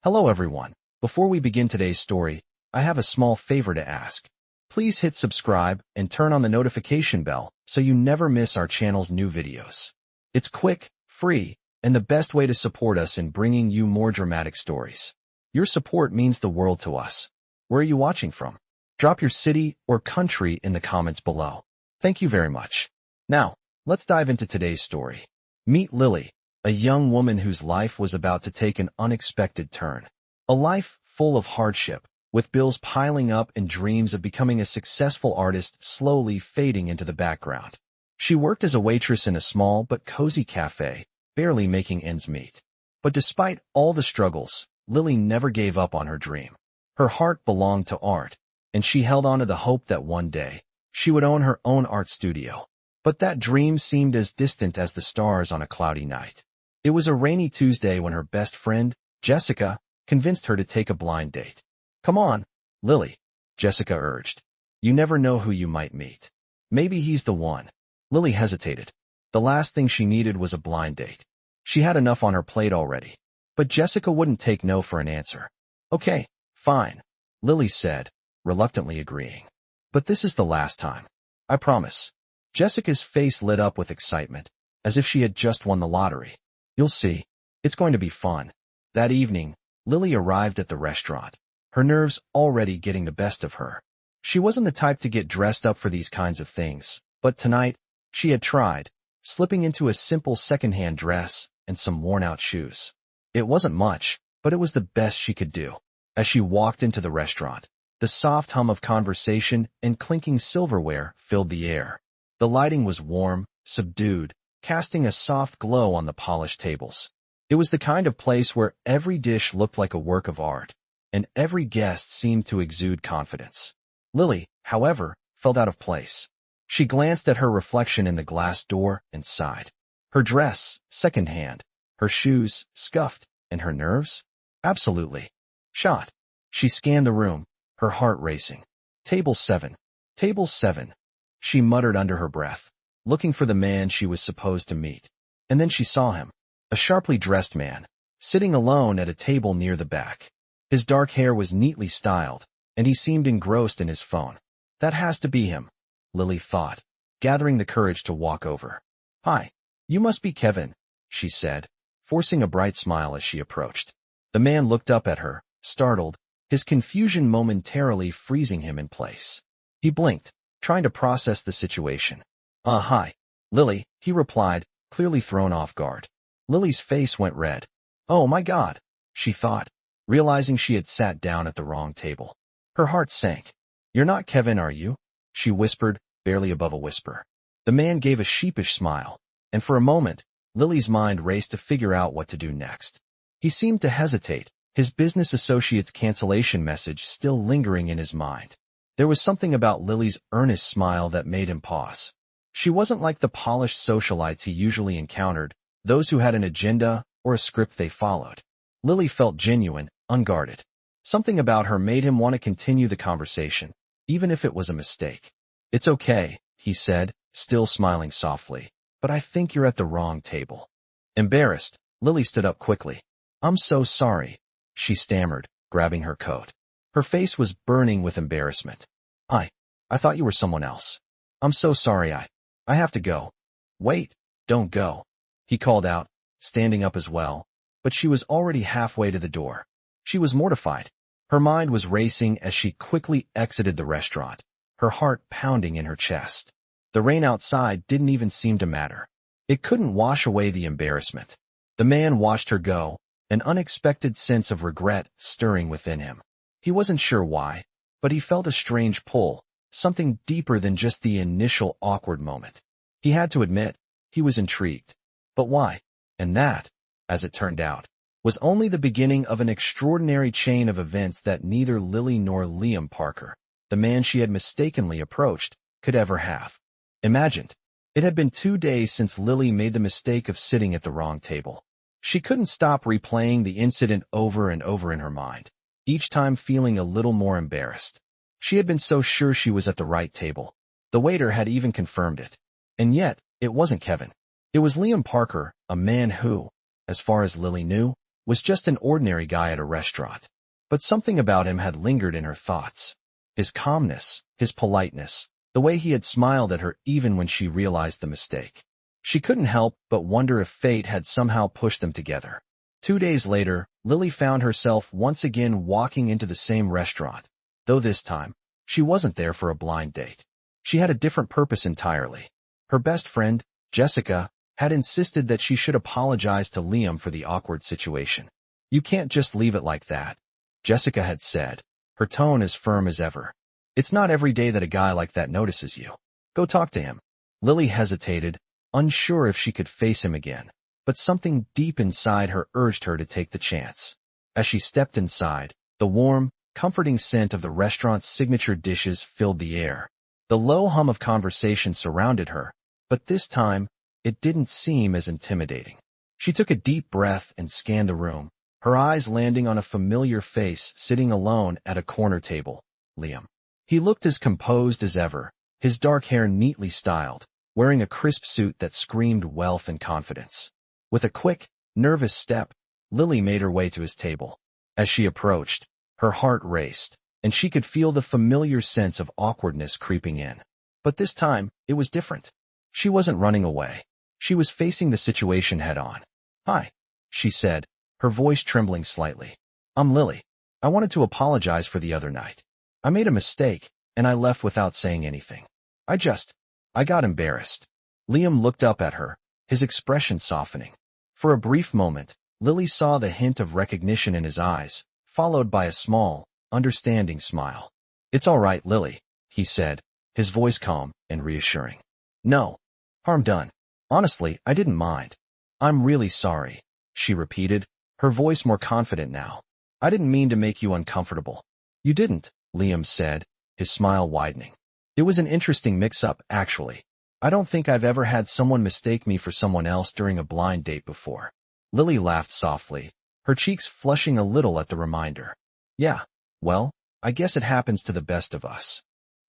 Hello everyone. Before we begin today's story, I have a small favor to ask. Please hit subscribe and turn on the notification bell so you never miss our channel's new videos. It's quick, free, and the best way to support us in bringing you more dramatic stories. Your support means the world to us. Where are you watching from? Drop your city or country in the comments below. Thank you very much. Now, let's dive into today's story. Meet Lily, a young woman whose life was about to take an unexpected turn. A life full of hardship, with bills piling up and dreams of becoming a successful artist slowly fading into the background. She worked as a waitress in a small but cozy cafe, barely making ends meet. But despite all the struggles, Lily never gave up on her dream. Her heart belonged to art, and she held on to the hope that one day, she would own her own art studio. But that dream seemed as distant as the stars on a cloudy night. It was a rainy Tuesday when her best friend, Jessica, convinced her to take a blind date. "Come on, Lily," Jessica urged. "You never know who you might meet. Maybe he's the one." Lily hesitated. The last thing she needed was a blind date. She had enough on her plate already. But Jessica wouldn't take no for an answer. "Okay, fine," Lily said, reluctantly agreeing. "But this is the last time. I promise." Jessica's face lit up with excitement, as if she had just won the lottery. "You'll see. It's going to be fun." That evening, Lily arrived at the restaurant, her nerves already getting the best of her. She wasn't the type to get dressed up for these kinds of things, but tonight, she had tried, slipping into a simple second-hand dress and some worn-out shoes. It wasn't much, but it was the best she could do. As she walked into the restaurant, the soft hum of conversation and clinking silverware filled the air. The lighting was warm, subdued, casting a soft glow on the polished tables. It was the kind of place where every dish looked like a work of art, and every guest seemed to exude confidence. Lily, however, felt out of place. She glanced at her reflection in the glass door and sighed. Her dress, second-hand, her shoes, scuffed, and her nerves? Absolutely shot. She scanned the room, her heart racing. Table 7. Table 7. She muttered under her breath, looking for the man she was supposed to meet. And then she saw him, a sharply dressed man, sitting alone at a table near the back. His dark hair was neatly styled, and he seemed engrossed in his phone. That has to be him, Lily thought, gathering the courage to walk over. "Hi, you must be Kevin," she said, forcing a bright smile as she approached. The man looked up at her, startled, his confusion momentarily freezing him in place. He blinked, trying to process the situation. Hi, Lily," he replied, clearly thrown off guard. Lily's face went red. "Oh my God," she thought, realizing she had sat down at the wrong table. Her heart sank. "You're not Kevin, are you?" she whispered, barely above a whisper. The man gave a sheepish smile, and for a moment, Lily's mind raced to figure out what to do next. He seemed to hesitate, his business associate's cancellation message still lingering in his mind. There was something about Lily's earnest smile that made him pause. She wasn't like the polished socialites he usually encountered, those who had an agenda or a script they followed. Lily felt genuine, unguarded. Something about her made him want to continue the conversation, even if it was a mistake. "It's okay," he said, still smiling softly, "but I think you're at the wrong table." Embarrassed, Lily stood up quickly. "I'm so sorry," she stammered, grabbing her coat. Her face was burning with embarrassment. I thought you were someone else. I'm so sorry, I have to go." "Wait, don't go," he called out, standing up as well, but she was already halfway to the door. She was mortified. Her mind was racing as she quickly exited the restaurant, her heart pounding in her chest. The rain outside didn't even seem to matter. It couldn't wash away the embarrassment. The man watched her go, an unexpected sense of regret stirring within him. He wasn't sure why, but he felt a strange pull, something deeper than just the initial awkward moment. He had to admit, he was intrigued. But why? And that, as it turned out, was only the beginning of an extraordinary chain of events that neither Lily nor Liam Parker, the man she had mistakenly approached, could ever have imagined. It had been 2 days since Lily made the mistake of sitting at the wrong table. She couldn't stop replaying the incident over and over in her mind, each time feeling a little more embarrassed. She had been so sure she was at the right table. The waiter had even confirmed it. And yet, it wasn't Kevin. It was Liam Parker, a man who, as far as Lily knew, was just an ordinary guy at a restaurant. But something about him had lingered in her thoughts. His calmness, his politeness, the way he had smiled at her even when she realized the mistake. She couldn't help but wonder if fate had somehow pushed them together. 2 days later, Lily found herself once again walking into the same restaurant, though this time, she wasn't there for a blind date. She had a different purpose entirely. Her best friend, Jessica, had insisted that she should apologize to Liam for the awkward situation. "You can't just leave it like that," Jessica had said, her tone as firm as ever. "It's not every day that a guy like that notices you. Go talk to him." Lily hesitated, unsure if she could face him again, but something deep inside her urged her to take the chance. As she stepped inside, the warm, comforting scent of the restaurant's signature dishes filled the air. The low hum of conversation surrounded her, but this time, it didn't seem as intimidating. She took a deep breath and scanned the room, her eyes landing on a familiar face sitting alone at a corner table, Liam. He looked as composed as ever, his dark hair neatly styled, wearing a crisp suit that screamed wealth and confidence. With a quick, nervous step, Lily made her way to his table. As she approached, her heart raced, and she could feel the familiar sense of awkwardness creeping in. But this time, it was different. She wasn't running away. She was facing the situation head-on. "Hi," she said, her voice trembling slightly. "I'm Lily. I wanted to apologize for the other night. I made a mistake, and I left without saying anything. I got embarrassed." Liam looked up at her, his expression softening. For a brief moment, Lily saw the hint of recognition in his eyes, followed by a small, understanding smile. "It's all right, Lily," he said, his voice calm and reassuring. "No harm done. Honestly, I didn't mind." "I'm really sorry," she repeated, her voice more confident now. "I didn't mean to make you uncomfortable." "You didn't," Liam said, his smile widening. "It was an interesting mix-up, actually. I don't think I've ever had someone mistake me for someone else during a blind date before." Lily laughed softly, her cheeks flushing a little at the reminder. "Yeah, well, I guess it happens to the best of us."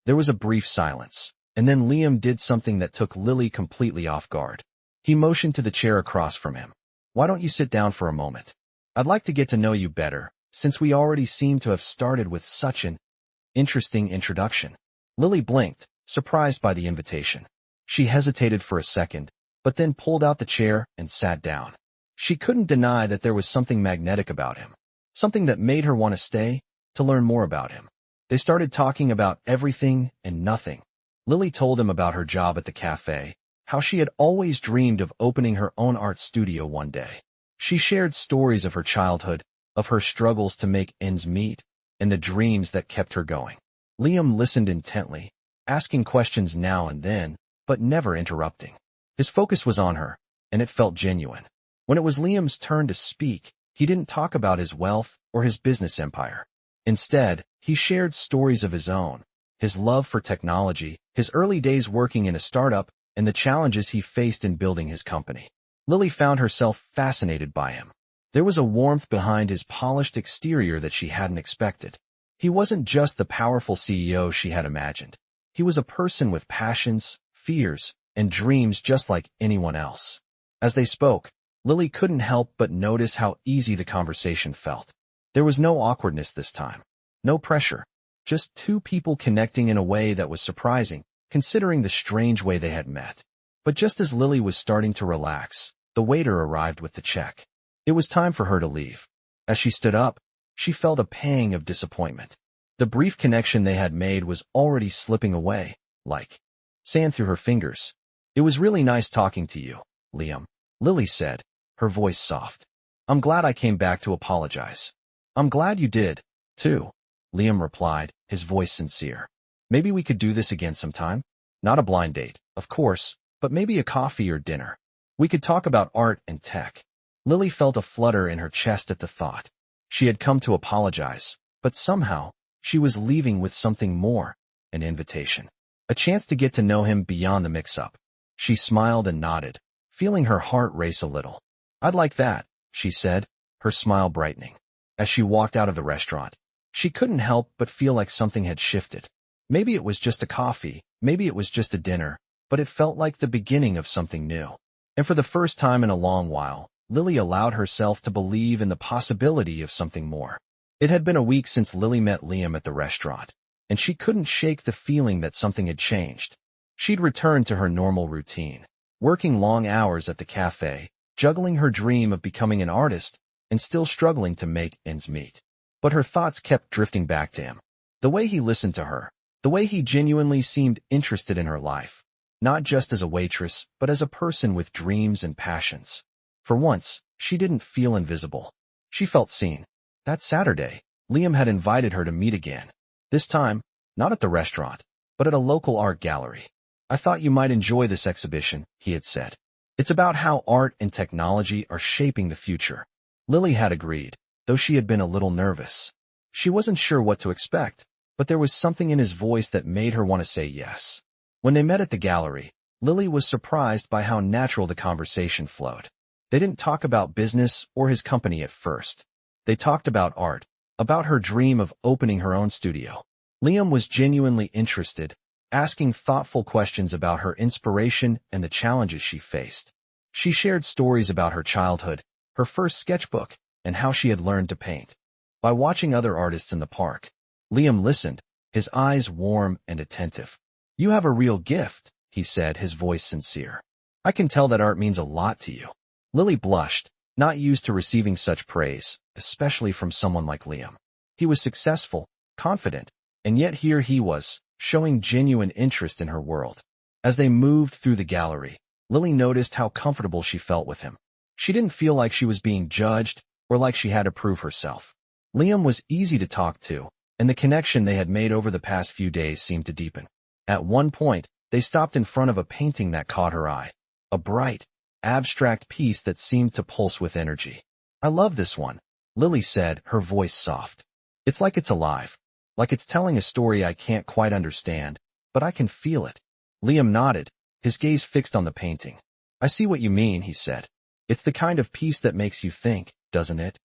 There was a brief silence, and then Liam did something that took Lily completely off guard. He motioned to the chair across from him. "Why don't you sit down for a moment? I'd like to get to know you better, since we already seem to have started with such an interesting introduction." Lily blinked, surprised by the invitation. She hesitated for a second, but then pulled out the chair and sat down. She couldn't deny that there was something magnetic about him, something that made her want to stay, to learn more about him. They started talking about everything and nothing. Lily told him about her job at the cafe, how she had always dreamed of opening her own art studio one day. She shared stories of her childhood, of her struggles to make ends meet, and the dreams that kept her going. Liam listened intently, asking questions now and then, but never interrupting. His focus was on her, and it felt genuine. When it was Liam's turn to speak, he didn't talk about his wealth or his business empire. Instead, he shared stories of his own, his love for technology, his early days working in a startup, and the challenges he faced in building his company. Lily found herself fascinated by him. There was a warmth behind his polished exterior that she hadn't expected. He wasn't just the powerful CEO she had imagined. He was a person with passions, fears, and dreams just like anyone else. As they spoke, Lily couldn't help but notice how easy the conversation felt. There was no awkwardness this time, no pressure, just two people connecting in a way that was surprising, considering the strange way they had met. But just as Lily was starting to relax, the waiter arrived with the check. It was time for her to leave. As she stood up, she felt a pang of disappointment. The brief connection they had made was already slipping away, like sand through her fingers. "It was really nice talking to you, Liam," Lily said, her voice soft. "I'm glad I came back to apologize." "I'm glad you did, too," Liam replied, his voice sincere. "Maybe we could do this again sometime. Not a blind date, of course, but maybe a coffee or dinner. We could talk about art and tech." Lily felt a flutter in her chest at the thought. She had come to apologize, but somehow, she was leaving with something more, an invitation. A chance to get to know him beyond the mix-up. She smiled and nodded, feeling her heart race a little. "I'd like that," she said, her smile brightening. As she walked out of the restaurant, she couldn't help but feel like something had shifted. Maybe it was just a coffee, maybe it was just a dinner, but it felt like the beginning of something new. And for the first time in a long while, Lily allowed herself to believe in the possibility of something more. It had been a week since Lily met Liam at the restaurant, and she couldn't shake the feeling that something had changed. She'd returned to her normal routine, working long hours at the cafe, juggling her dream of becoming an artist, and still struggling to make ends meet. But her thoughts kept drifting back to him. The way he listened to her, the way he genuinely seemed interested in her life, not just as a waitress, but as a person with dreams and passions. For once, she didn't feel invisible. She felt seen. That Saturday, Liam had invited her to meet again. This time, not at the restaurant, but at a local art gallery. "I thought you might enjoy this exhibition," he had said. "It's about how art and technology are shaping the future." Lily had agreed, though she had been a little nervous. She wasn't sure what to expect, but there was something in his voice that made her want to say yes. When they met at the gallery, Lily was surprised by how natural the conversation flowed. They didn't talk about business or his company at first. They talked about art, about her dream of opening her own studio. Liam was genuinely interested, asking thoughtful questions about her inspiration and the challenges she faced. She shared stories about her childhood, her first sketchbook, and how she had learned to paint. By watching other artists in the park, Liam listened, his eyes warm and attentive. "You have a real gift," he said, his voice sincere. "I can tell that art means a lot to you." Lily blushed, not used to receiving such praise, especially from someone like Liam. He was successful, confident, and yet here he was, showing genuine interest in her world. As they moved through the gallery, Lily noticed how comfortable she felt with him. She didn't feel like she was being judged or like she had to prove herself. Liam was easy to talk to, and the connection they had made over the past few days seemed to deepen. At one point, they stopped in front of a painting that caught her eye. A bright, abstract piece that seemed to pulse with energy. "I love this one," Lily said, her voice soft. "It's like it's alive. Like it's telling a story I can't quite understand, but I can feel it." Liam nodded, his gaze fixed on the painting. "I see what you mean," he said. "It's the kind of piece that makes you think, doesn't it?"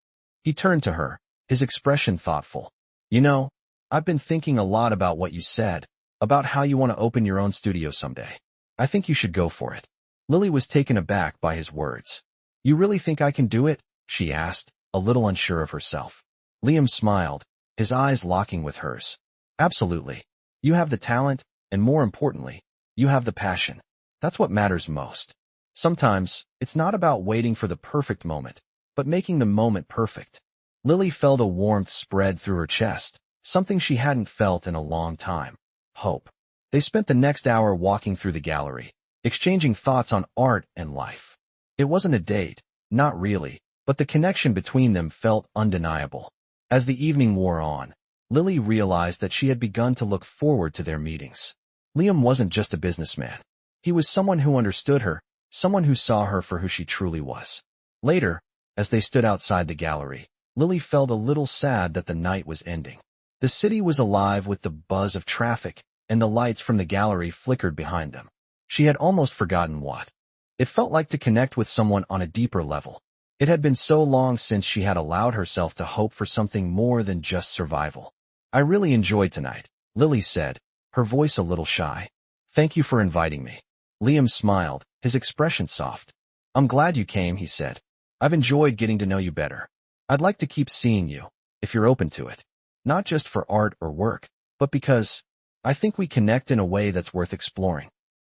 He turned to her, his expression thoughtful. "You know, I've been thinking a lot about what you said, about how you want to open your own studio someday. I think you should go for it." Lily was taken aback by his words. "You really think I can do it?" she asked, a little unsure of herself. Liam smiled, his eyes locking with hers. "Absolutely. You have the talent, and more importantly, you have the passion. That's what matters most. Sometimes, it's not about waiting for the perfect moment, but making the moment perfect." Lily felt a warmth spread through her chest, something she hadn't felt in a long time. Hope. They spent the next hour walking through the gallery, exchanging thoughts on art and life. It wasn't a date, not really, but the connection between them felt undeniable. As the evening wore on, Lily realized that she had begun to look forward to their meetings. Liam wasn't just a businessman. He was someone who understood her, someone who saw her for who she truly was. Later, as they stood outside the gallery, Lily felt a little sad that the night was ending. The city was alive with the buzz of traffic, and the lights from the gallery flickered behind them. She had almost forgotten what it felt like to connect with someone on a deeper level. It had been so long since she had allowed herself to hope for something more than just survival. "I really enjoyed tonight," Lily said, her voice a little shy. "Thank you for inviting me." Liam smiled, his expression soft. "I'm glad you came," he said. "I've enjoyed getting to know you better. I'd like to keep seeing you, if you're open to it. Not just for art or work, but because I think we connect in a way that's worth exploring."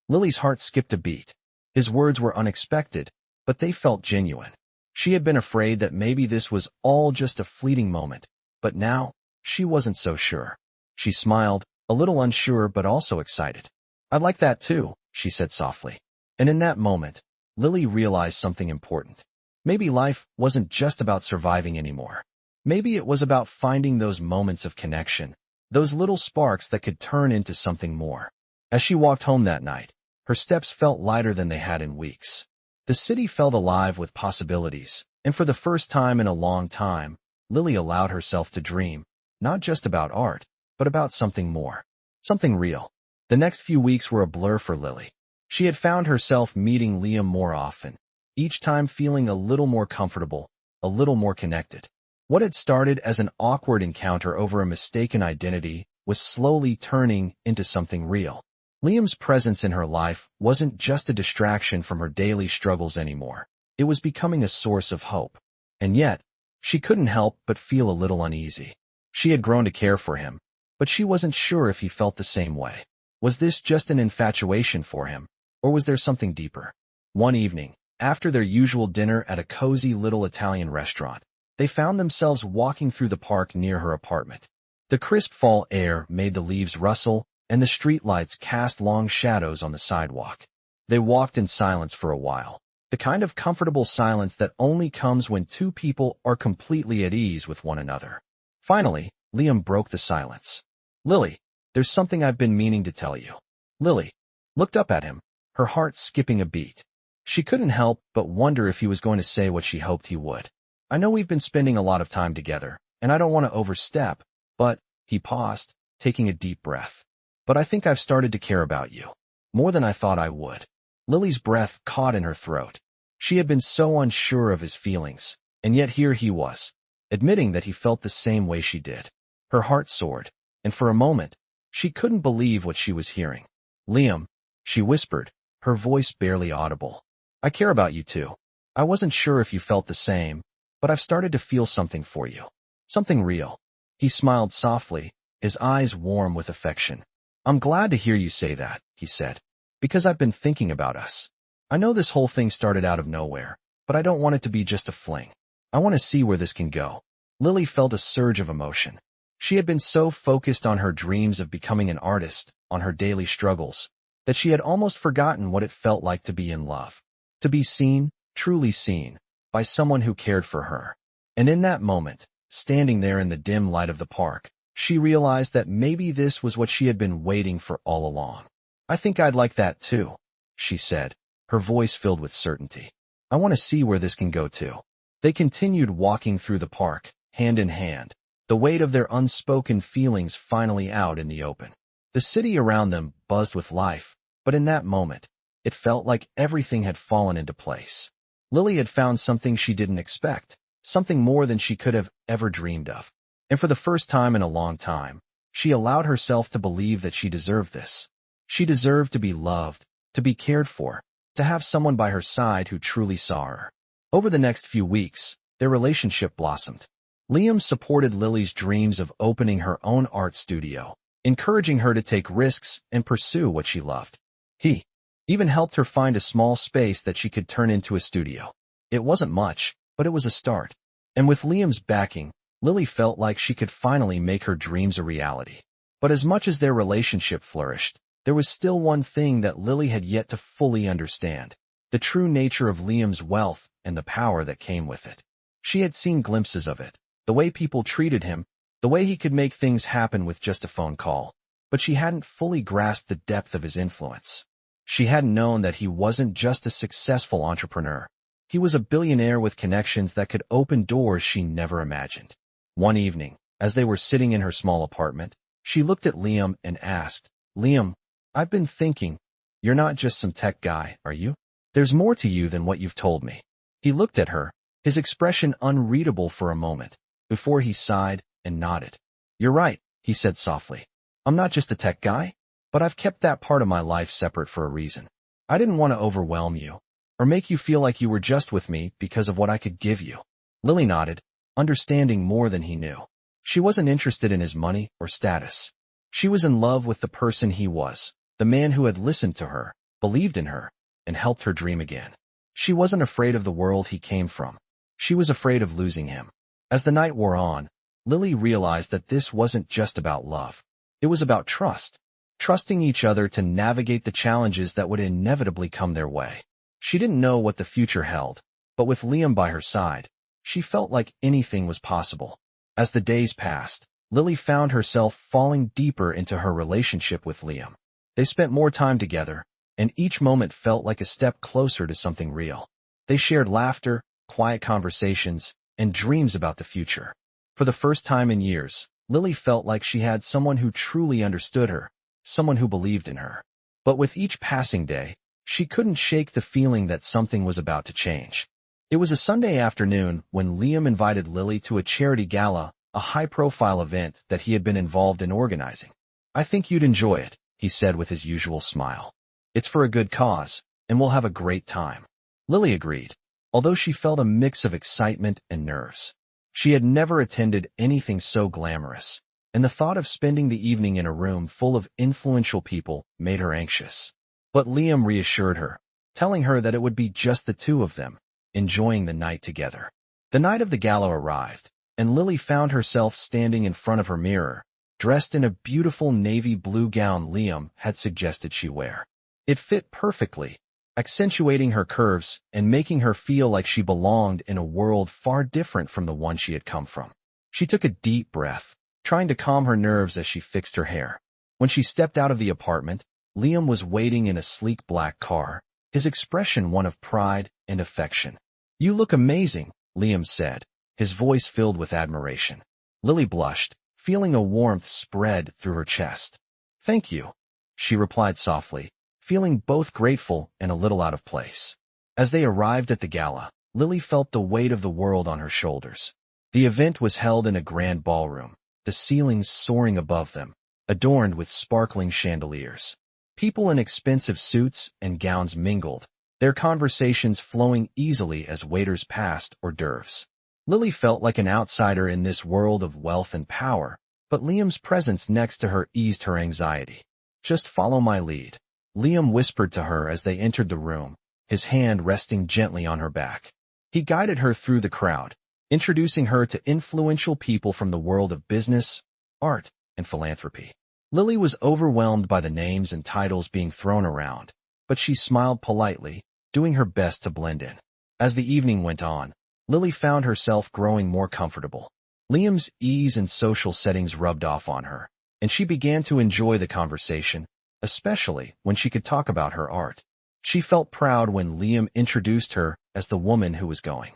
Lily's heart skipped a beat. His words were unexpected, but they felt genuine. She had been afraid that maybe this was all just a fleeting moment, but now, she wasn't so sure. She smiled, a little unsure but also excited. "I'd like that too," she said softly. And in that moment, Lily realized something important. Maybe life wasn't just about surviving anymore. Maybe it was about finding those moments of connection, those little sparks that could turn into something more. As she walked home that night, her steps felt lighter than they had in weeks. The city felt alive with possibilities, and for the first time in a long time, Lily allowed herself to dream, not just about art, but about something more, something real. The next few weeks were a blur for Lily. She had found herself meeting Liam more often, each time feeling a little more comfortable, a little more connected. What had started as an awkward encounter over a mistaken identity was slowly turning into something real. Liam's presence in her life wasn't just a distraction from her daily struggles anymore. It was becoming a source of hope. And yet, she couldn't help but feel a little uneasy. She had grown to care for him, but she wasn't sure if he felt the same way. Was this just an infatuation for him, or was there something deeper? One evening, after their usual dinner at a cozy little Italian restaurant, they found themselves walking through the park near her apartment. The crisp fall air made the leaves rustle, and the streetlights cast long shadows on the sidewalk. They walked in silence for a while, the kind of comfortable silence that only comes when two people are completely at ease with one another. Finally, Liam broke the silence. "Lily, there's something I've been meaning to tell you." Lily looked up at him, her heart skipping a beat. She couldn't help but wonder if he was going to say what she hoped he would. "I know we've been spending a lot of time together, and I don't want to overstep, but," he paused, taking a deep breath. "But I think I've started to care about you. More than I thought I would." Lily's breath caught in her throat. She had been so unsure of his feelings, and yet here he was, admitting that he felt the same way she did. Her heart soared, and for a moment, she couldn't believe what she was hearing. "Liam," she whispered, her voice barely audible. "I care about you too. I wasn't sure if you felt the same, but I've started to feel something for you. Something real." He smiled softly, his eyes warm with affection. "I'm glad to hear you say that," he said, "because I've been thinking about us. I know this whole thing started out of nowhere, but I don't want it to be just a fling. I want to see where this can go." Lily felt a surge of emotion. She had been so focused on her dreams of becoming an artist, on her daily struggles, that she had almost forgotten what it felt like to be in love. To be seen, truly seen, by someone who cared for her. And in that moment, standing there in the dim light of the park, she realized that maybe this was what she had been waiting for all along. "I think I'd like that too," she said, her voice filled with certainty. "I want to see where this can go too." They continued walking through the park, hand in hand, the weight of their unspoken feelings finally out in the open. The city around them buzzed with life, but in that moment, it felt like everything had fallen into place. Lily had found something she didn't expect, something more than she could have ever dreamed of. And for the first time in a long time, she allowed herself to believe that she deserved this. She deserved to be loved, to be cared for, to have someone by her side who truly saw her. Over the next few weeks, their relationship blossomed. Liam supported Lily's dreams of opening her own art studio, encouraging her to take risks and pursue what she loved. He even helped her find a small space that she could turn into a studio. It wasn't much, but it was a start. And with Liam's backing, Lily felt like she could finally make her dreams a reality. But as much as their relationship flourished, there was still one thing that Lily had yet to fully understand: the true nature of Liam's wealth and the power that came with it. She had seen glimpses of it, the way people treated him, the way he could make things happen with just a phone call, but she hadn't fully grasped the depth of his influence. She hadn't known that he wasn't just a successful entrepreneur. He was a billionaire with connections that could open doors she never imagined. One evening, as they were sitting in her small apartment, she looked at Liam and asked, "Liam, I've been thinking, you're not just some tech guy, are you? There's more to you than what you've told me." He looked at her, his expression unreadable for a moment, before he sighed and nodded. "You're right," he said softly. "I'm not just a tech guy, but I've kept that part of my life separate for a reason. I didn't want to overwhelm you, or make you feel like you were just with me because of what I could give you." Lily nodded, understanding more than he knew. She wasn't interested in his money or status. She was in love with the person he was, the man who had listened to her, believed in her, and helped her dream again. She wasn't afraid of the world he came from. She was afraid of losing him. As the night wore on, Lily realized that this wasn't just about love. It was about trust. Trusting each other to navigate the challenges that would inevitably come their way. She didn't know what the future held, but with Liam by her side, she felt like anything was possible. As the days passed, Lily found herself falling deeper into her relationship with Liam. They spent more time together, and each moment felt like a step closer to something real. They shared laughter, quiet conversations, and dreams about the future. For the first time in years, Lily felt like she had someone who truly understood her, someone who believed in her. But with each passing day, she couldn't shake the feeling that something was about to change. It was a Sunday afternoon when Liam invited Lily to a charity gala, a high-profile event that he had been involved in organizing. "I think you'd enjoy it," he said with his usual smile. "It's for a good cause, and we'll have a great time." Lily agreed. although she felt a mix of excitement and nerves. She had never attended anything so glamorous, and the thought of spending the evening in a room full of influential people made her anxious. But Liam reassured her, telling her that it would be just the two of them, enjoying the night together. The night of the gala arrived, and Lily found herself standing in front of her mirror, dressed in a beautiful navy blue gown Liam had suggested she wear. It fit perfectly, accentuating her curves and making her feel like she belonged in a world far different from the one she had come from. She took a deep breath, trying to calm her nerves as she fixed her hair. When she stepped out of the apartment, Liam was waiting in a sleek black car, his expression one of pride and affection. "You look amazing," Liam said, his voice filled with admiration. Lily blushed, feeling a warmth spread through her chest. "Thank you," she replied softly, feeling both grateful and a little out of place. As they arrived at the gala, Lily felt the weight of the world on her shoulders. The event was held in a grand ballroom, the ceilings soaring above them, adorned with sparkling chandeliers. People in expensive suits and gowns mingled, their conversations flowing easily as waiters passed hors d'oeuvres. Lily felt like an outsider in this world of wealth and power, but Liam's presence next to her eased her anxiety. "Just follow my lead," Liam whispered to her as they entered the room, his hand resting gently on her back. He guided her through the crowd, introducing her to influential people from the world of business, art, and philanthropy. Lily was overwhelmed by the names and titles being thrown around, but she smiled politely, doing her best to blend in. As the evening went on, Lily found herself growing more comfortable. Liam's ease and social settings rubbed off on her, and she began to enjoy the conversation, especially when she could talk about her art. She felt proud when Liam introduced her as the woman who was going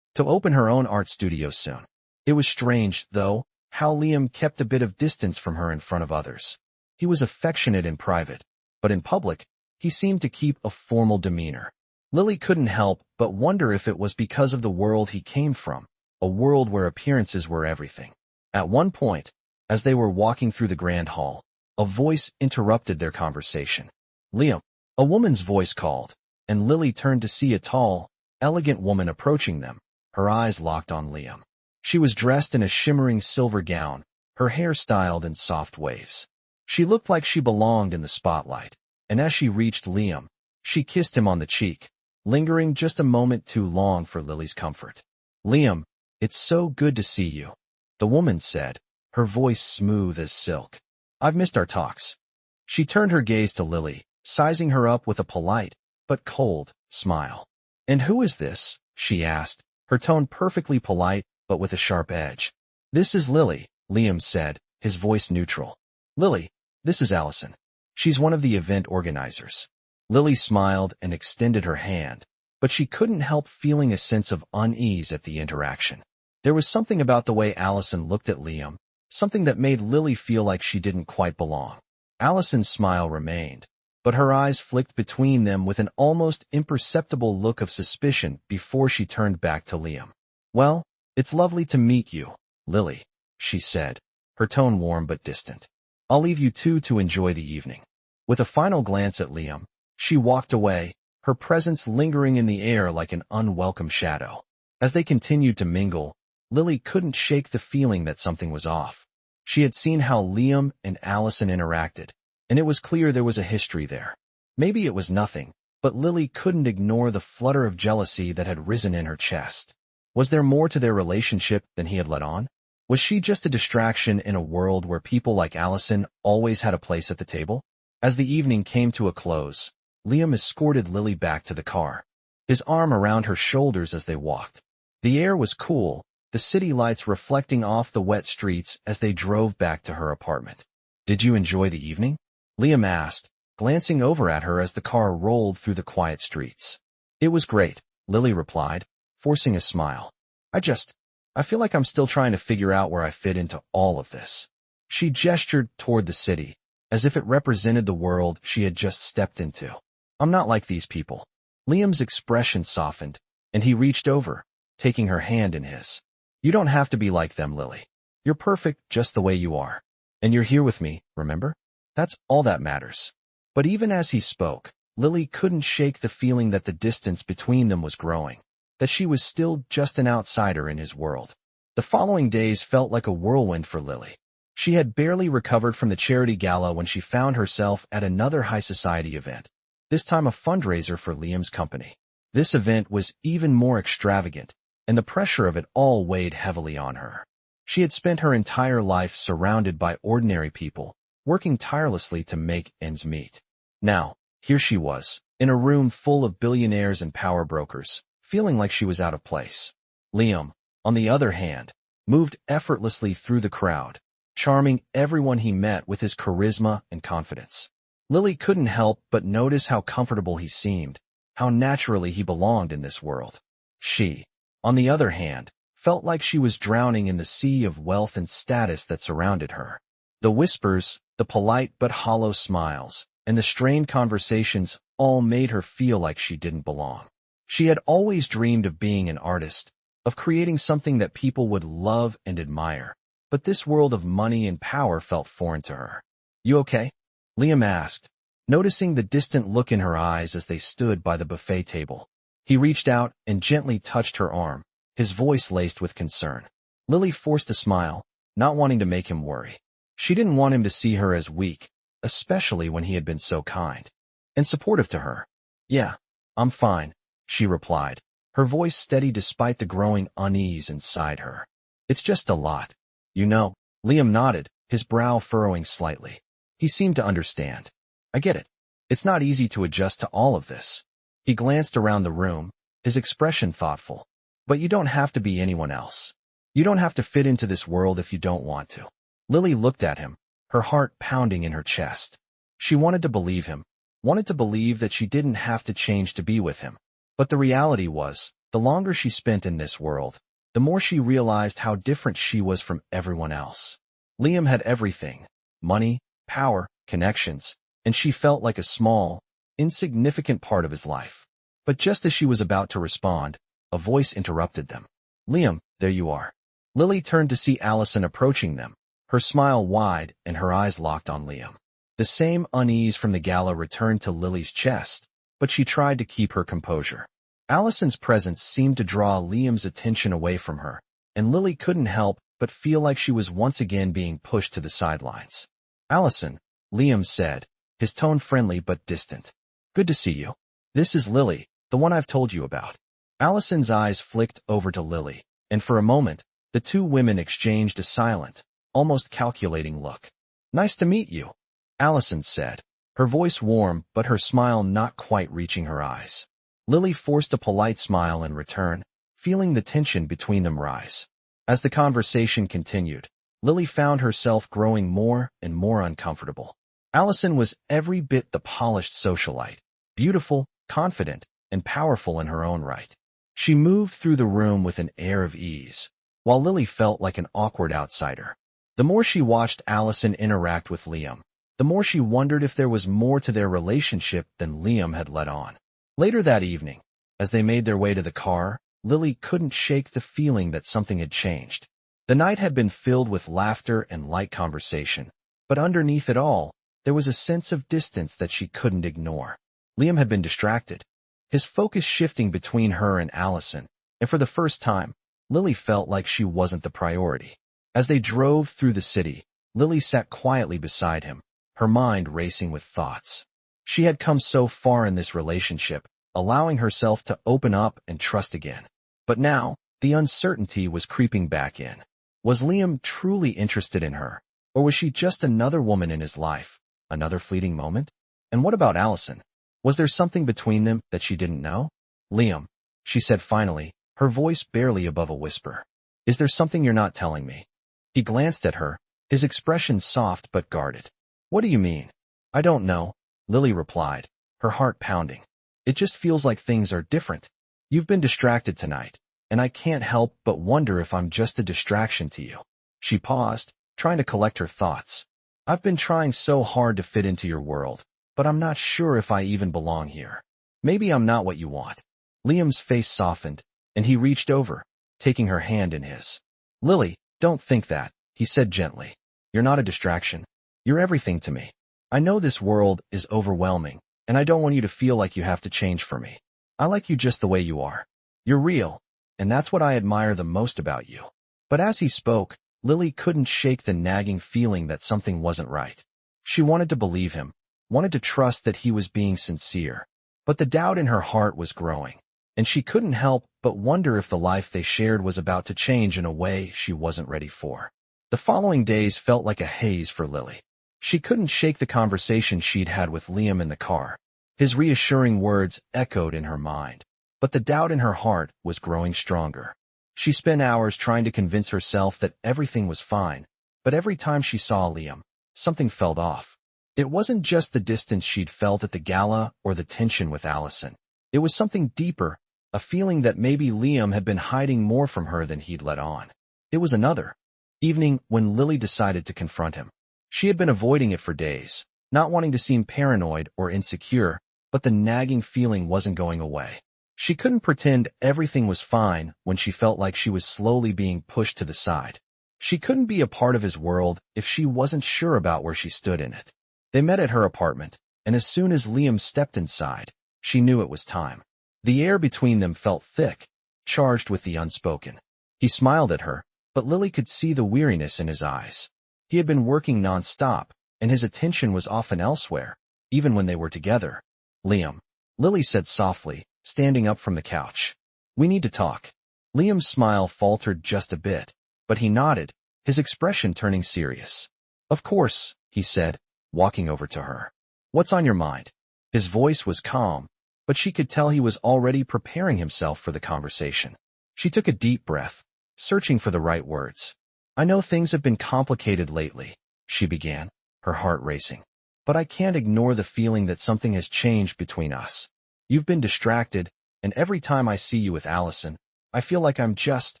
to open her own art studio soon. It was strange, though, how Liam kept a bit of distance from her in front of others. He was affectionate in private, but in public, he seemed to keep a formal demeanor. Lily couldn't help but wonder if it was because of the world he came from, a world where appearances were everything. At one point, as they were walking through the grand hall, a voice interrupted their conversation. "Liam," a woman's voice called, and Lily turned to see a tall, elegant woman approaching them, her eyes locked on Liam. She was dressed in a shimmering silver gown, her hair styled in soft waves. She looked like she belonged in the spotlight, and as she reached Liam, she kissed him on the cheek, lingering just a moment too long for Lily's comfort. "Liam, it's so good to see you," the woman said, her voice smooth as silk. "I've missed our talks." She turned her gaze to Lily, sizing her up with a polite, but cold, smile. "And who is this?" she asked, her tone perfectly polite, but with a sharp edge. "This is Lily," Liam said, his voice neutral. "Lily, this is Allison. She's one of the event organizers." Lily smiled and extended her hand, but she couldn't help feeling a sense of unease at the interaction. There was something about the way Allison looked at Liam, something that made Lily feel like she didn't quite belong. Allison's smile remained, but her eyes flicked between them with an almost imperceptible look of suspicion before she turned back to Liam. "Well, it's lovely to meet you, Lily," she said, her tone warm but distant. "I'll leave you two to enjoy the evening." With a final glance at Liam, she walked away, her presence lingering in the air like an unwelcome shadow. As they continued to mingle, Lily couldn't shake the feeling that something was off. She had seen how Liam and Allison interacted, and it was clear there was a history there. Maybe it was nothing, but Lily couldn't ignore the flutter of jealousy that had risen in her chest. Was there more to their relationship than he had let on? Was she just a distraction in a world where people like Allison always had a place at the table? As the evening came to a close, Liam escorted Lily back to the car, his arm around her shoulders as they walked. The air was cool, the city lights reflecting off the wet streets as they drove back to her apartment. "Did you enjoy the evening?" Liam asked, glancing over at her as the car rolled through the quiet streets. "It was great," Lily replied, forcing a smile. I feel like I'm still trying to figure out where I fit into all of this." She gestured toward the city, as if it represented the world she had just stepped into. "I'm not like these people." Liam's expression softened, and he reached over, taking her hand in his. "You don't have to be like them, Lily. You're perfect just the way you are. And you're here with me, remember? That's all that matters." But even as he spoke, Lily couldn't shake the feeling that the distance between them was growing. that she was still just an outsider in his world. The following days felt like a whirlwind for Lily. She had barely recovered from the charity gala when she found herself at another high society event, this time a fundraiser for Liam's company. This event was even more extravagant, and the pressure of it all weighed heavily on her. She had spent her entire life surrounded by ordinary people, working tirelessly to make ends meet. Now, here she was, in a room full of billionaires and power brokers, feeling like she was out of place. Liam, on the other hand, moved effortlessly through the crowd, charming everyone he met with his charisma and confidence. Lily couldn't help but notice how comfortable he seemed, how naturally he belonged in this world. She, on the other hand, felt like she was drowning in the sea of wealth and status that surrounded her. The whispers, the polite but hollow smiles, and the strained conversations all made her feel like she didn't belong. She had always dreamed of being an artist, of creating something that people would love and admire, but this world of money and power felt foreign to her. "You okay?" Liam asked, noticing the distant look in her eyes as they stood by the buffet table. He reached out and gently touched her arm, his voice laced with concern. Lily forced a smile, not wanting to make him worry. She didn't want him to see her as weak, especially when he had been so kind and supportive to her. "Yeah, I'm fine," she replied, her voice steady despite the growing unease inside her. "It's just a lot. You know." Liam nodded, his brow furrowing slightly. He seemed to understand. "I get it. It's not easy to adjust to all of this." He glanced around the room, his expression thoughtful. "But you don't have to be anyone else. You don't have to fit into this world if you don't want to." Lily looked at him, her heart pounding in her chest. She wanted to believe him, wanted to believe that she didn't have to change to be with him. But the reality was, the longer she spent in this world, the more she realized how different she was from everyone else. Liam had everything: money, power, connections, and she felt like a small, insignificant part of his life. But just as she was about to respond, a voice interrupted them. "Liam, there you are." Lily turned to see Allison approaching them, her smile wide and her eyes locked on Liam. The same unease from the gala returned to Lily's chest, but she tried to keep her composure. Allison's presence seemed to draw Liam's attention away from her, and Lily couldn't help but feel like she was once again being pushed to the sidelines. "Allison," Liam said, his tone friendly but distant. "Good to see you. This is Lily, the one I've told you about." Allison's eyes flicked over to Lily, and for a moment, the two women exchanged a silent, almost calculating look. "Nice to meet you," Allison said, her voice warm but her smile not quite reaching her eyes. Lily forced a polite smile in return, feeling the tension between them rise. As the conversation continued, Lily found herself growing more and more uncomfortable. Allison was every bit the polished socialite, beautiful, confident, and powerful in her own right. She moved through the room with an air of ease, while Lily felt like an awkward outsider. The more she watched Allison interact with Liam, the more she wondered if there was more to their relationship than Liam had let on. Later that evening, as they made their way to the car, Lily couldn't shake the feeling that something had changed. The night had been filled with laughter and light conversation, but underneath it all, there was a sense of distance that she couldn't ignore. Liam had been distracted, his focus shifting between her and Allison, and for the first time, Lily felt like she wasn't the priority. As they drove through the city, Lily sat quietly beside him, her mind racing with thoughts. She had come so far in this relationship, allowing herself to open up and trust again. But now, the uncertainty was creeping back in. Was Liam truly interested in her, or was she just another woman in his life, another fleeting moment? And what about Allison? Was there something between them that she didn't know? "Liam," she said finally, her voice barely above a whisper. "Is there something you're not telling me?" He glanced at her, his expression soft but guarded. "What do you mean?" "I don't know," Lily replied, her heart pounding. "It just feels like things are different. You've been distracted tonight, and I can't help but wonder if I'm just a distraction to you." She paused, trying to collect her thoughts. "I've been trying so hard to fit into your world, but I'm not sure if I even belong here. Maybe I'm not what you want." Liam's face softened, and he reached over, taking her hand in his. "Lily, don't think that," he said gently. "You're not a distraction. You're everything to me. I know this world is overwhelming, and I don't want you to feel like you have to change for me. I like you just the way you are." You're real, and that's what I admire the most about you. But as he spoke, Lily couldn't shake the nagging feeling that something wasn't right. She wanted to believe him, wanted to trust that he was being sincere. But the doubt in her heart was growing, and she couldn't help but wonder if the life they shared was about to change in a way she wasn't ready for. The following days felt like a haze for Lily. She couldn't shake the conversation she'd had with Liam in the car. His reassuring words echoed in her mind, but the doubt in her heart was growing stronger. She spent hours trying to convince herself that everything was fine, but every time she saw Liam, something felt off. It wasn't just the distance she'd felt at the gala or the tension with Allison. It was something deeper, a feeling that maybe Liam had been hiding more from her than he'd let on. It was another evening when Lily decided to confront him. She had been avoiding it for days, not wanting to seem paranoid or insecure, but the nagging feeling wasn't going away. She couldn't pretend everything was fine when she felt like she was slowly being pushed to the side. She couldn't be a part of his world if she wasn't sure about where she stood in it. They met at her apartment, and as soon as Liam stepped inside, she knew it was time. The air between them felt thick, charged with the unspoken. He smiled at her, but Lily could see the weariness in his eyes. He had been working nonstop, and his attention was often elsewhere, even when they were together. Liam, Lily said softly, standing up from the couch. We need to talk. Liam's smile faltered just a bit, but he nodded, his expression turning serious. Of course, he said, walking over to her. What's on your mind? His voice was calm, but she could tell he was already preparing himself for the conversation. She took a deep breath, searching for the right words. I know things have been complicated lately, she began, her heart racing. But I can't ignore the feeling that something has changed between us. You've been distracted, and every time I see you with Allison, I feel like I'm just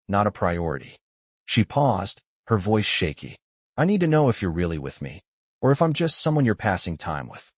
not a priority. She paused, her voice shaky. I need to know if you're really with me, or if I'm just someone you're passing time with.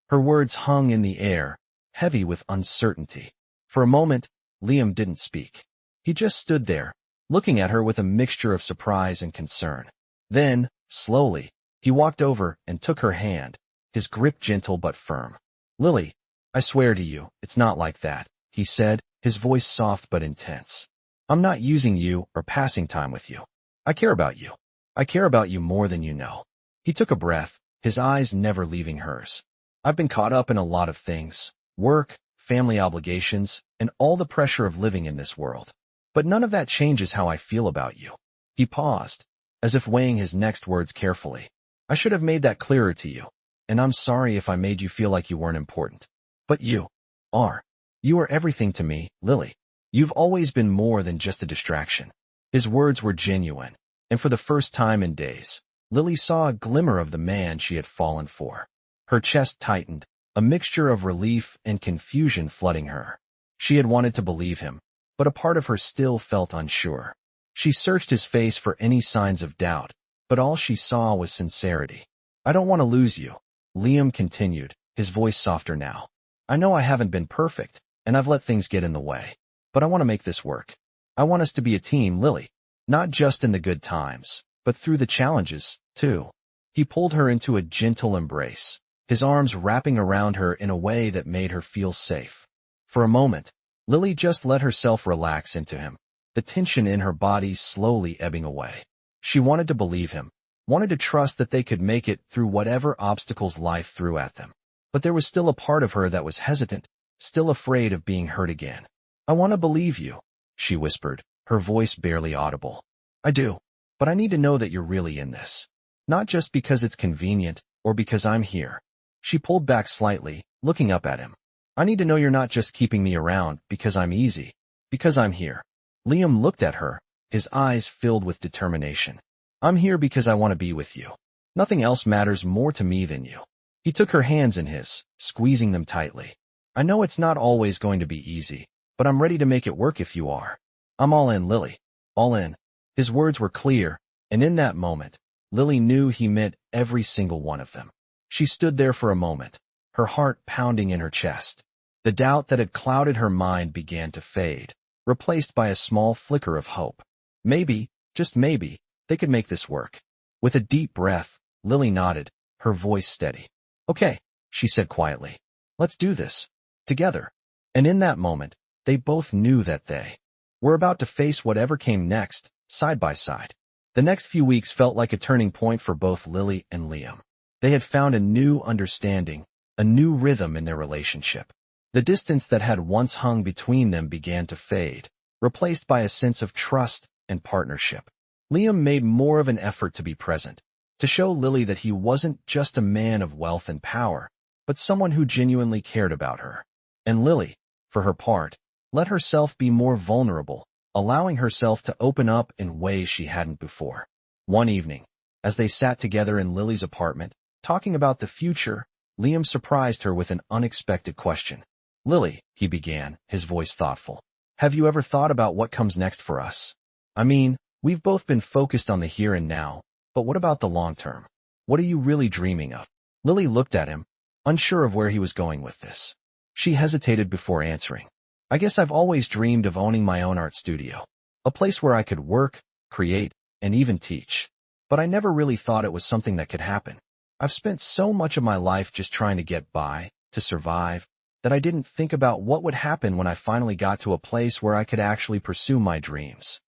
Her words hung in the air, heavy with uncertainty. For a moment, Liam didn't speak. He just stood there, looking at her with a mixture of surprise and concern. Then, slowly, he walked over and took her hand, his grip gentle but firm. Lily, I swear to you, it's not like that, he said, his voice soft but intense. I'm not using you or passing time with you. I care about you. I care about you more than you know. He took a breath, his eyes never leaving hers. I've been caught up in a lot of things, work, family obligations, and all the pressure of living in this world. But none of that changes how I feel about you. He paused, as if weighing his next words carefully. I should have made that clearer to you, and I'm sorry if I made you feel like you weren't important. But you are. You are everything to me, Lily. You've always been more than just a distraction. His words were genuine, and for the first time in days, Lily saw a glimmer of the man she had fallen for. Her chest tightened, a mixture of relief and confusion flooding her. She had wanted to believe him, but a part of her still felt unsure. She searched his face for any signs of doubt, but all she saw was sincerity. I don't want to lose you, Liam continued, his voice softer now. I know I haven't been perfect, and I've let things get in the way, but I want to make this work. I want us to be a team, Lily, not just in the good times, but through the challenges, too. He pulled her into a gentle embrace, his arms wrapping around her in a way that made her feel safe. For a moment, Lily just let herself relax into him, the tension in her body slowly ebbing away. She wanted to believe him, wanted to trust that they could make it through whatever obstacles life threw at them. But there was still a part of her that was hesitant, still afraid of being hurt again. I want to believe you, she whispered, her voice barely audible. I do, but I need to know that you're really in this. Not just because it's convenient, or because I'm here. She pulled back slightly, looking up at him. I need to know you're not just keeping me around because I'm easy, because I'm here. Liam looked at her, his eyes filled with determination. I'm here because I want to be with you. Nothing else matters more to me than you. He took her hands in his, squeezing them tightly. I know it's not always going to be easy, but I'm ready to make it work if you are. I'm all in, Lily. All in. His words were clear, and in that moment, Lily knew he meant every single one of them. She stood there for a moment, her heart pounding in her chest. The doubt that had clouded her mind began to fade, replaced by a small flicker of hope. Maybe, just maybe, they could make this work. With a deep breath, Lily nodded, her voice steady. Okay, she said quietly. Let's do this. Together. And in that moment, They both knew that they were about to face whatever came next, side by side. The next few weeks felt like a turning point for both Lily and Liam. They had found a new understanding, a new rhythm in their relationship. The distance that had once hung between them began to fade, replaced by a sense of trust and partnership. Liam made more of an effort to be present, to show Lily that he wasn't just a man of wealth and power, but someone who genuinely cared about her. And Lily, for her part, let herself be more vulnerable, allowing herself to open up in ways she hadn't before. One evening, as they sat together in Lily's apartment, talking about the future, Liam surprised her with an unexpected question. "Lily," he began, his voice thoughtful, "have you ever thought about what comes next for us? I mean, we've both been focused on the here and now, but what about the long term? What are you really dreaming of?" Lily looked at him, unsure of where he was going with this. She hesitated before answering. "I guess I've always dreamed of owning my own art studio, a place where I could work, create, and even teach. But I never really thought it was something that could happen. I've spent so much of my life just trying to get by, to survive, that I didn't think about what would happen when I finally got to a place where I could actually pursue my dreams."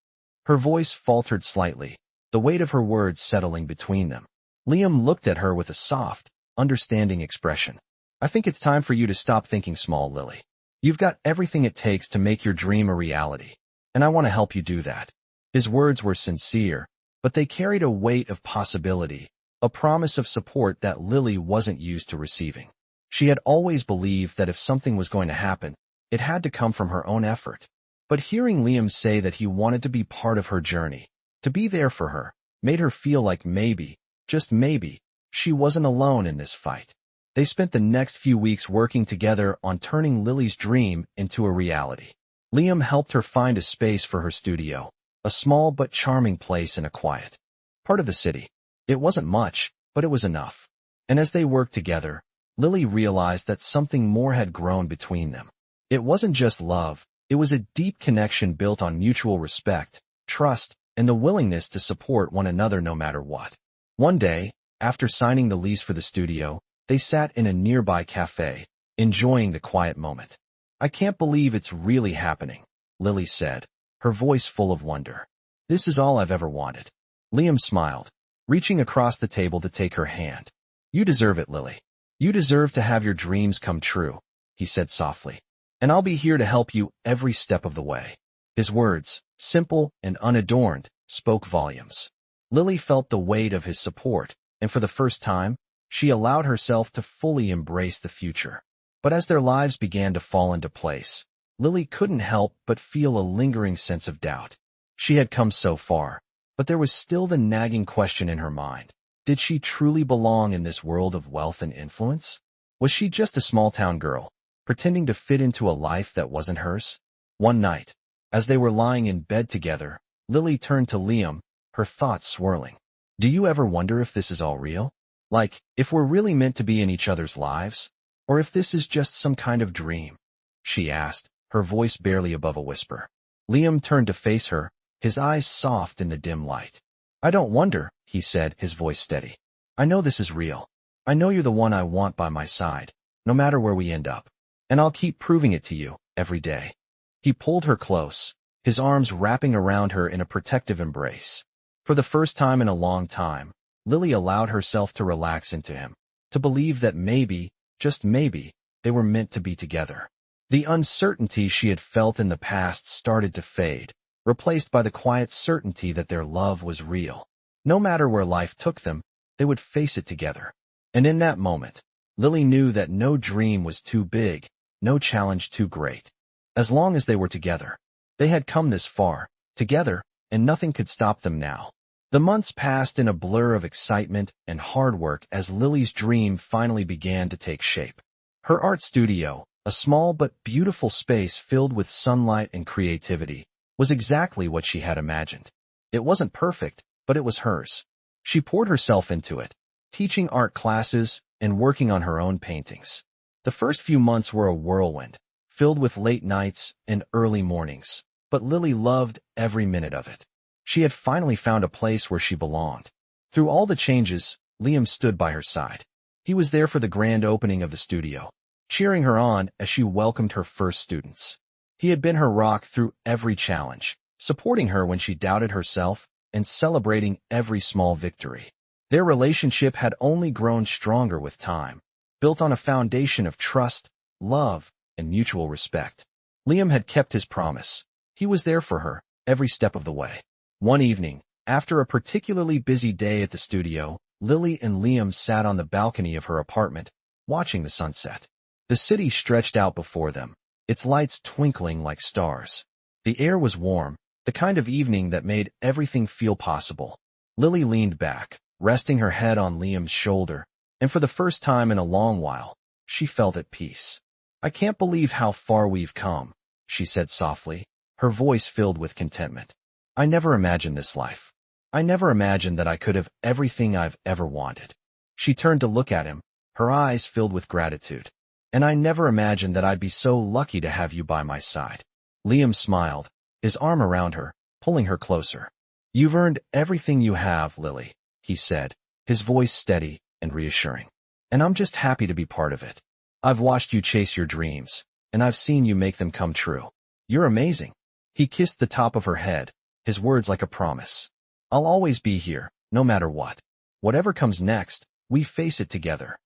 Her voice faltered slightly, the weight of her words settling between them. Liam looked at her with a soft, understanding expression. "I think it's time for you to stop thinking small, Lily. You've got everything it takes to make your dream a reality, and I want to help you do that." His words were sincere, but they carried a weight of possibility, a promise of support that Lily wasn't used to receiving. She had always believed that if something was going to happen, it had to come from her own effort. But hearing Liam say that he wanted to be part of her journey, to be there for her, made her feel like maybe, just maybe, she wasn't alone in this fight. They spent the next few weeks working together on turning Lily's dream into a reality. Liam helped her find a space for her studio, a small but charming place in a quiet part of the city. It wasn't much, but it was enough. And as they worked together, Lily realized that something more had grown between them. It wasn't just love, it was a deep connection built on mutual respect, trust, and the willingness to support one another no matter what. One day, after signing the lease for the studio, they sat in a nearby cafe, enjoying the quiet moment. "I can't believe it's really happening," Lily said, her voice full of wonder. "This is all I've ever wanted." Liam smiled, reaching across the table to take her hand. "You deserve it, Lily. You deserve to have your dreams come true," he said softly. "And I'll be here to help you every step of the way." His words, simple and unadorned, spoke volumes. Lily felt the weight of his support, and for the first time, she allowed herself to fully embrace the future. But as their lives began to fall into place, Lily couldn't help but feel a lingering sense of doubt. She had come so far, but there was still the nagging question in her mind. Did she truly belong in this world of wealth and influence? Was she just a small-town girl, pretending to fit into a life that wasn't hers? One night, as they were lying in bed together, Lily turned to Liam, her thoughts swirling. "Do you ever wonder if this is all real? Like, if we're really meant to be in each other's lives? Or if this is just some kind of dream?" she asked, her voice barely above a whisper. Liam turned to face her, his eyes soft in the dim light. "I don't wonder," he said, his voice steady. "I know this is real. I know you're the one I want by my side, no matter where we end up. And I'll keep proving it to you, every day." He pulled her close, his arms wrapping around her in a protective embrace. For the first time in a long time, Lily allowed herself to relax into him, to believe that maybe, just maybe, they were meant to be together. The uncertainty she had felt in the past started to fade, replaced by the quiet certainty that their love was real. No matter where life took them, they would face it together. And in that moment, Lily knew that no dream was too big, no challenge too great. As long as they were together, they had come this far, together, and nothing could stop them now. The months passed in a blur of excitement and hard work as Lily's dream finally began to take shape. Her art studio, a small but beautiful space filled with sunlight and creativity, was exactly what she had imagined. It wasn't perfect, but it was hers. She poured herself into it, teaching art classes and working on her own paintings. The first few months were a whirlwind, filled with late nights and early mornings, but Lily loved every minute of it. She had finally found a place where she belonged. Through all the changes, Liam stood by her side. He was there for the grand opening of the studio, cheering her on as she welcomed her first students. He had been her rock through every challenge, supporting her when she doubted herself and celebrating every small victory. Their relationship had only grown stronger with time, built on a foundation of trust, love, and mutual respect. Liam had kept his promise. He was there for her, every step of the way. One evening, after a particularly busy day at the studio, Lily and Liam sat on the balcony of her apartment, watching the sunset. The city stretched out before them, its lights twinkling like stars. The air was warm, the kind of evening that made everything feel possible. Lily leaned back, resting her head on Liam's shoulder, and for the first time in a long while, she felt at peace. "I can't believe how far we've come," she said softly, her voice filled with contentment. "I never imagined this life. I never imagined that I could have everything I've ever wanted." She turned to look at him, her eyes filled with gratitude. "And I never imagined that I'd be so lucky to have you by my side." Liam smiled, his arm around her, pulling her closer. "You've earned everything you have, Lily," he said, his voice steady and reassuring. "And I'm just happy to be part of it. I've watched you chase your dreams, and I've seen you make them come true. You're amazing." He kissed the top of her head, his words like a promise. "I'll always be here, no matter what. Whatever comes next, we face it together."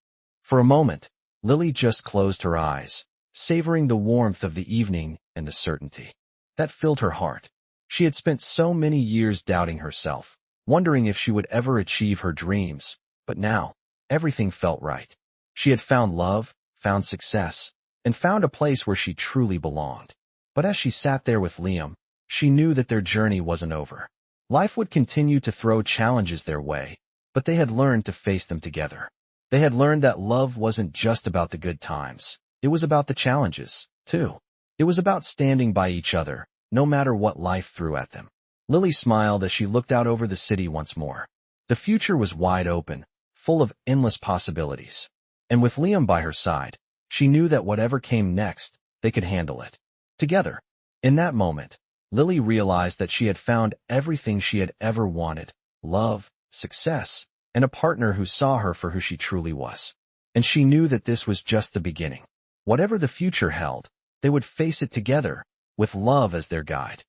For a moment, Lily just closed her eyes, savoring the warmth of the evening and the certainty that filled her heart. She had spent so many years doubting herself, wondering if she would ever achieve her dreams, but now, everything felt right. She had found love, found success, and found a place where she truly belonged. But as she sat there with Liam, she knew that their journey wasn't over. Life would continue to throw challenges their way, but they had learned to face them together. They had learned that love wasn't just about the good times. It was about the challenges, too. It was about standing by each other, no matter what life threw at them. Lily smiled as she looked out over the city once more. The future was wide open, full of endless possibilities. And with Liam by her side, she knew that whatever came next, they could handle it. Together. In that moment, Lily realized that she had found everything she had ever wanted: love, success, and a partner who saw her for who she truly was. And she knew that this was just the beginning. Whatever the future held, they would face it together, with love as their guide.